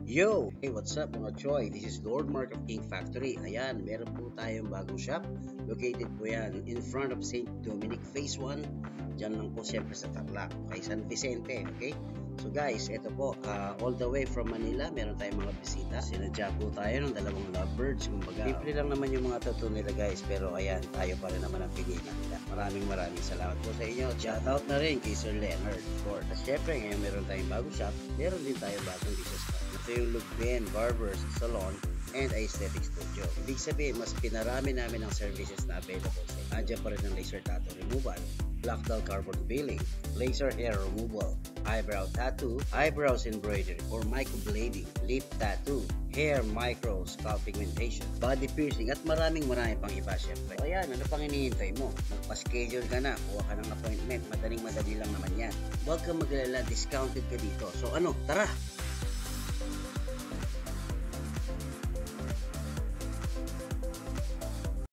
Yo! Hey, what's up mga Troy? This is Lord Mark of King Factory. Ayan, meron po tayong bagong shop. Located po yan in front of St. Dominic Phase 1. Diyan lang po siyempre sa Tarlac, kay San Vicente, okay? So guys, ito po, all the way from Manila, meron tayong mga bisita. Sinadya po tayo ng dalawang lovebirds. Kumbaga, libre lang naman yung mga tattoo nila guys, pero ayan, tayo pa rin naman ang pinili nila. Maraming salamat po sa inyo. Shoutout na rin kay Sir Leonard, of course. At syempre, ngayon meron tayong bagong shop. Meron din tayo bagong business card. Ito yung Lugben Barbers Salon and Aesthetic Studio. Ibig sabihin, mas pinarami namin ang services na available sa inyo. Andiyan pa rin ang laser tattoo removal, black dull carbon filling, laser hair removal, eyebrow tattoo, eyebrows embroidery or microblading, lip tattoo, hair micro scalp pigmentation, body piercing at maraming pang iba syempre. So ayan, ano pang hinihintay mo? Magpa-schedule ka na, kuha ka ng appointment, madali lang naman yan. Huwag kang mag-alala, discounted ka dito. So ano, tara!